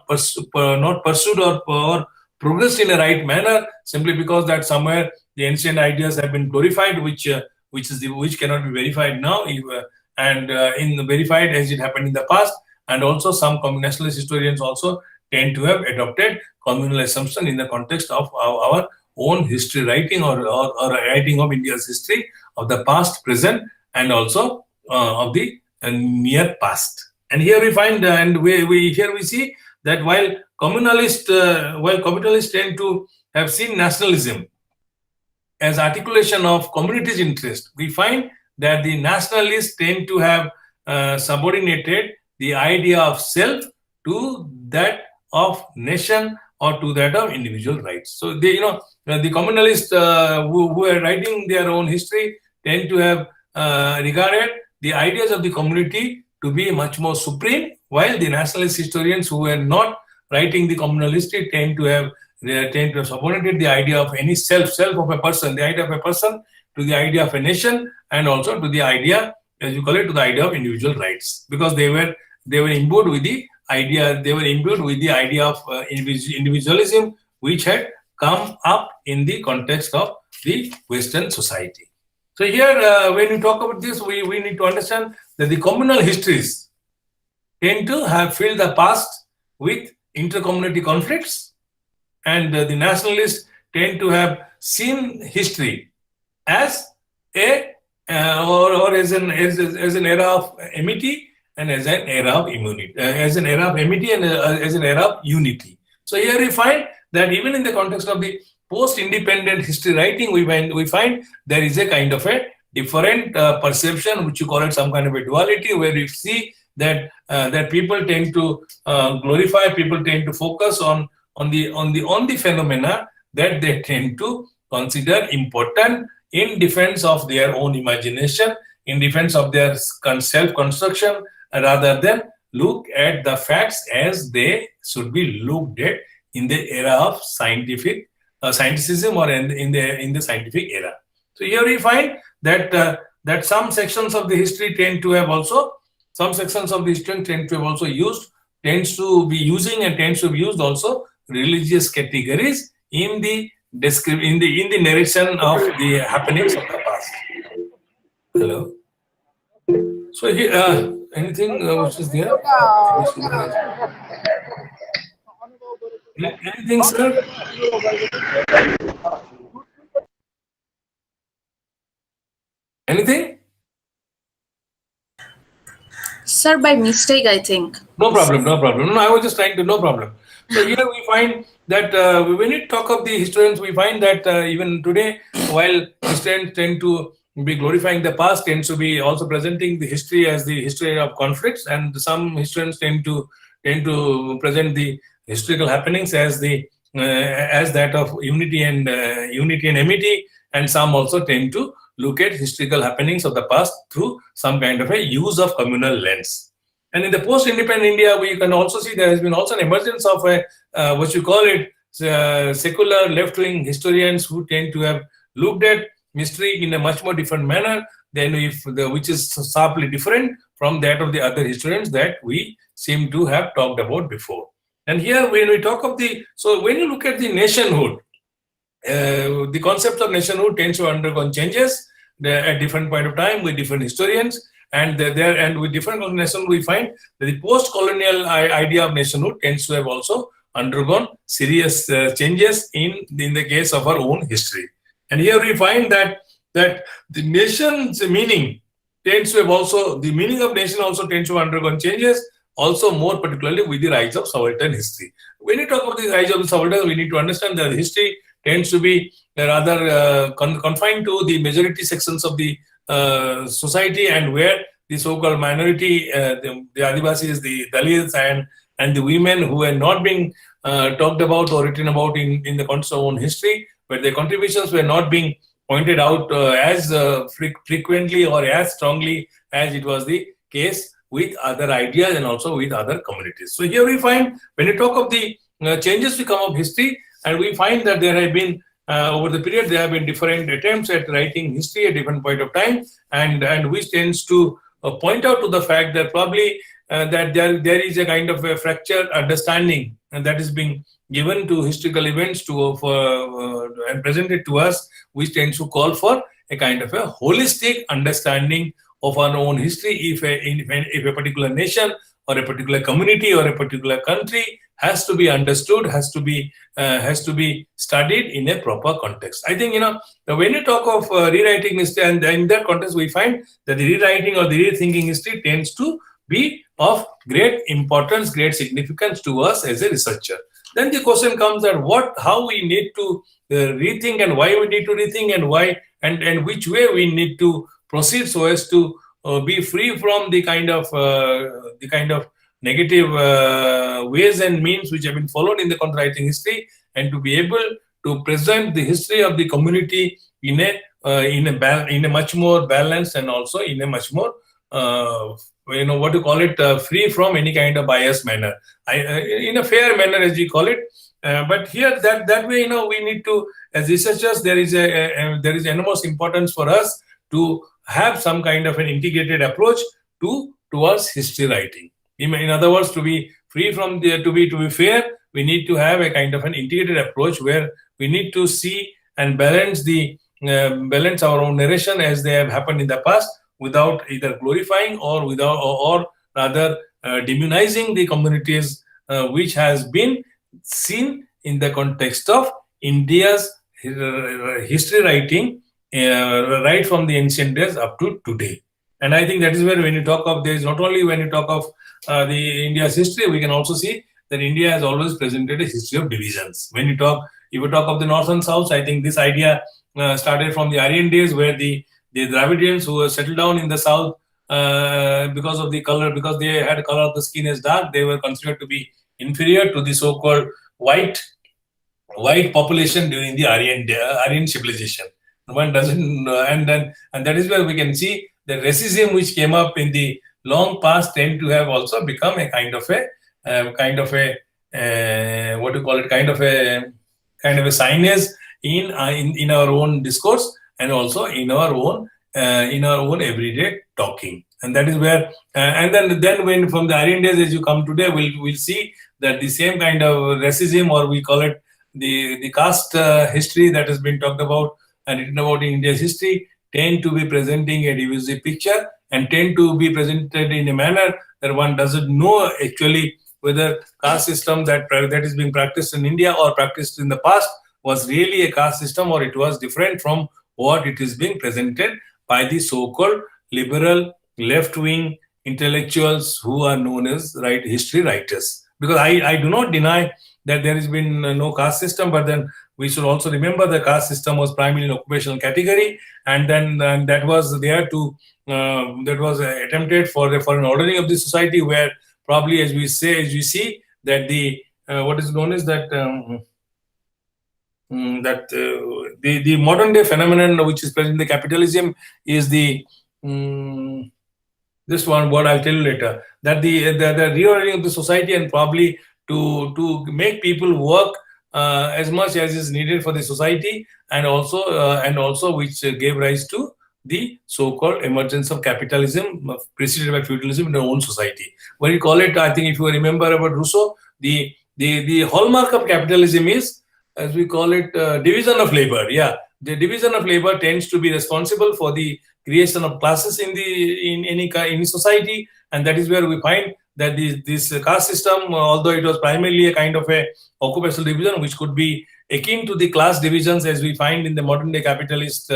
Speaker 1: pursued or progressed in a right manner, simply because that somewhere the ancient ideas have been glorified, which cannot be verified now, verified as it happened in the past. And also some nationalist historians also tend to have adopted communal assumption in the context of our own history writing or writing of India's history of the past, present, and also of the near past. And here we find, and we see that while communalists tend to have seen nationalism as articulation of community's interest, we find that the nationalists tend to have subordinated the idea of self to that of nation or to that of individual rights. So the communalists who are writing their own history tend to have regarded the ideas of the community to be much more supreme, while the nationalist historians who were not writing the communal history tend to have subordinated the idea of any self of a person, the idea of a person, to the idea of a nation, and also to the idea, as you call it, to the idea of individual rights, because they were imbued with the idea of individualism, which had come up in the context of the Western society. So here, when we talk about this, we need to understand that the communal histories tend to have filled the past with intercommunity conflicts, and the nationalists tend to have seen history as as an era of amity and as an era of immunity, as an era of amity and as an era of unity. So here we find that even in the context of the post-independent history writing, we find there is a kind of a different perception, which you call it some kind of a duality, where you see that that people tend to glorify, people tend to focus on the phenomena that they tend to consider important in defense of their own imagination, in defense of their self-construction, rather than look at the facts as they should be looked at in the era of scientific scienticism, or in the scientific era. So here we find that that some sections of the history tend to have also used, tends to be using and tends to be used also religious categories in the in the narration of the happenings of the past. Hello. So here, anything which is there? Anything, sir? Anything?
Speaker 2: Sir, by mistake, I think.
Speaker 1: No problem, no problem. No, I was just trying to, no problem. So here we find that when we talk of the historians, we find that even today, while historians tend to be glorifying the past, tends to be also presenting the history as the history of conflicts, and some historians tend to present the historical happenings as the as that of unity and amity, and some also tend to look at historical happenings of the past through some kind of a use of communal lens. And in the post-independent India, we can also see there has been also an emergence of a what you call it secular left-wing historians who tend to have looked at history in a much more different manner than which is sharply different from that of the other historians that we seem to have talked about before. And here, when we talk of when you look at the nationhood, the concept of nationhood tends to undergo changes at different point of time with different historians, and with different nationhood, we find that the post-colonial idea of nationhood tends to have also undergone serious changes in the case of our own history. And here we find that the nation's meaning tends to have also, the meaning of nation also tends to undergo changes, also more particularly with the rise of subaltern history. When you talk about the rise of the subaltern, we need to understand that history tends to be rather confined to the majority sections of the society, and where the so-called minority, the Adivasis, the Dalits, and the women who are not being talked about or written about in the context of own history, where their contributions were not being pointed out as frequently or as strongly as it was the case with other ideas and also with other communities. So here we find, when you talk of the changes to come of history, and we find that there have been over the period, there have been different attempts at writing history at different point of time, and which tends to point out to the fact that probably that there is a kind of a fractured understanding, and that is being given to historical events and presented to us, which tends to call for a kind of a holistic understanding of our own history. If a particular nation or a particular community or a particular country has to be understood, has to be studied in a proper context. I think, when you talk of rewriting history, and in that context, we find that the rewriting or the rethinking history tends to be of great importance, great significance to us as a researcher. Then the question comes that how we need to rethink, and why we need to rethink, and why and which way we need to proceed so as to be free from the kind of negative ways and means which have been followed in the writing history, and to be able to present the history of the community in a much more balanced, and also in a much more free from any kind of biased manner, in a fair manner, as we call it. But here, that way, we need to, as researchers, there is enormous importance for us to have some kind of an integrated approach towards history writing. In other words, to be free from to be fair, we need to have a kind of an integrated approach where we need to see and balance our own narration as they have happened in the past, without either glorifying or rather demonizing the communities which has been seen in the context of India's history writing right from the ancient days up to today. And I think that is where, when you talk of this, not only when you talk of the India's history, we can also see that India has always presented a history of divisions. If you talk of the North and South, I think this idea started from the Aryan days, where the Dravidians who were settled down in the south because of the color, because they had color of the skin as dark, they were considered to be inferior to the so-called white population during the Aryan civilization. One doesn't, and that is where we can see the racism which came up in the long past tend to have also become a kind of a what do you call it, kind of a signage in our own discourse, and also in our own everyday talking. And that is where and then when from the Aryan days as you come today, we'll see that the same kind of racism, or we call it the caste history that has been talked about and written about in India's history, tend to be presenting a divisive picture and tend to be presented in a manner that one doesn't know actually whether caste system that is being practiced in India or practiced in the past was really a caste system, or it was different from what it is being presented by the so-called liberal left-wing intellectuals who are known as history writers. Because I do not deny that there has been no caste system, but then we should also remember the caste system was primarily an occupational category, and then that was there to that was attempted for an ordering of the society, where probably as we see that the what is known as that the modern day phenomenon which is present in the capitalism is the this one word I'll tell you later, that the reordering of the society, and probably to make people work as much as is needed for the society, and also which gave rise to the so-called emergence of capitalism preceded by feudalism in our own society. When you call it, I think if you remember about Rousseau, the hallmark of capitalism is, as we call it, division of labor. Yeah, the division of labor tends to be responsible for the creation of classes in any society, and that is where we find that this caste system, although it was primarily a kind of a occupational division which could be akin to the class divisions as we find in the modern day capitalist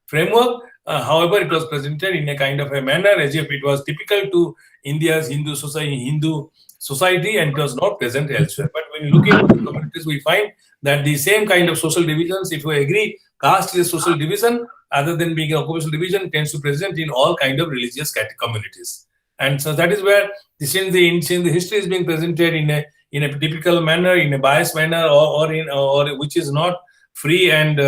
Speaker 1: framework, however, it was presented in a kind of a manner as if it was typical to India's Hindu society, and it was not present elsewhere. But when you look into the communities, we find that the same kind of social divisions, if we agree, caste is a social division, other than being an occupational division, tends to present in all kind of religious communities. And so that is where since the history is being presented in a typical manner, in a biased manner, or which is not free and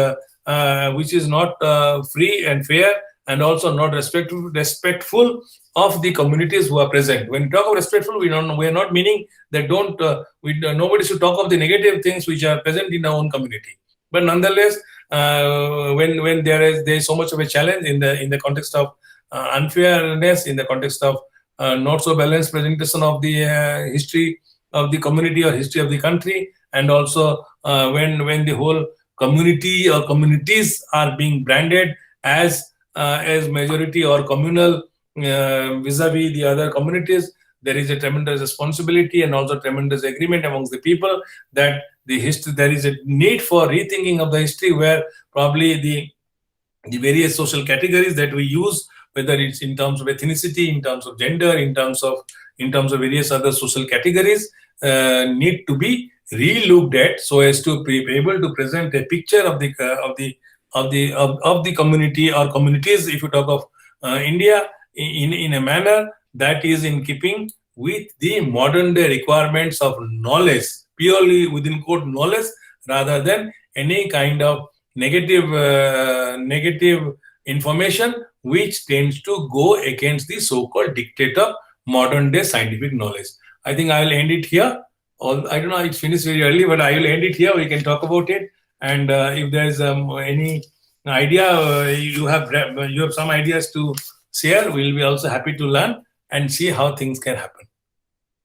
Speaker 1: free and fair, and also not respectful of the communities who are present. When we talk of respectful, we are not meaning that nobody should talk of the negative things which are present in our own community. But nonetheless, when there is so much of a challenge in the context of unfairness, in the context of not so balanced presentation of the history of the community or history of the country, and also when the whole community or communities are being branded as majority or communal vis-a-vis the other communities, there is a tremendous responsibility and also tremendous agreement amongst the people that there is a need for rethinking of the history, where probably the various social categories that we use, whether it's in terms of ethnicity, in terms of gender, in terms of various other social categories, need to be re-looked at so as to be able to present a picture of the community or communities, if you talk of India, in a manner that is in keeping with the modern day requirements of knowledge, purely within quote knowledge, rather than any kind of negative information which tends to go against the so-called dictate of modern day scientific knowledge. I think I will end it here. I don't know, it's finished very early, but I will end it here. We can talk about it. And if there is any idea, you have some ideas to share, we'll be also happy to learn and see how things can happen.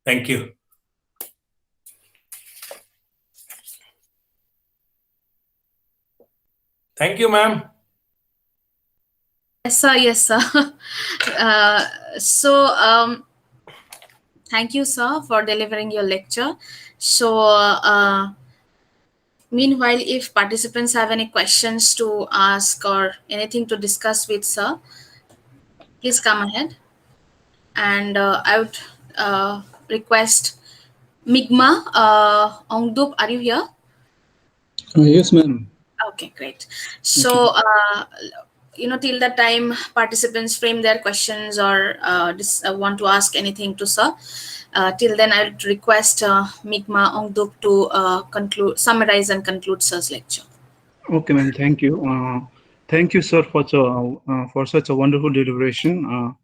Speaker 1: Thank you. Thank you, ma'am.
Speaker 2: Yes, sir. Yes, sir. Thank you, sir, for delivering your lecture. So, meanwhile, if participants have any questions to ask or anything to discuss with sir, please come ahead. And I would request Migma Ongdup, are you here?
Speaker 3: Yes, ma'am.
Speaker 2: Okay, great. So till the time participants frame their questions or want to ask anything to sir, till then I would request Migma Ongdup to summarize and conclude sir's lecture.
Speaker 3: Okay, ma'am. Thank you. Thank you, sir, for such a wonderful deliberation.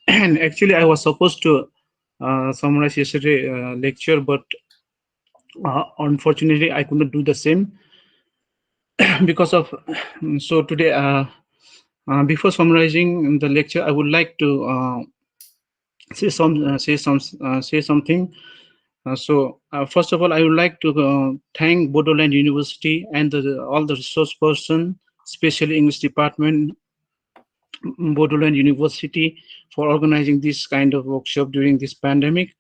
Speaker 3: And actually, I was supposed to summarize yesterday lecture, but unfortunately, I could not do the same because of. So today, before summarizing the lecture, I would like to say something. First of all, I would like to thank Bodoland University and all the resource person, especially English department, Bodoland University, for organizing this kind of workshop during this pandemic.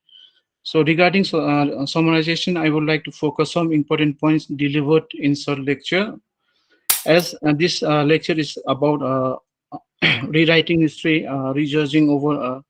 Speaker 3: So regarding summarization, I would like to focus some important points delivered in short lecture. As this lecture is about rewriting history, rejudging over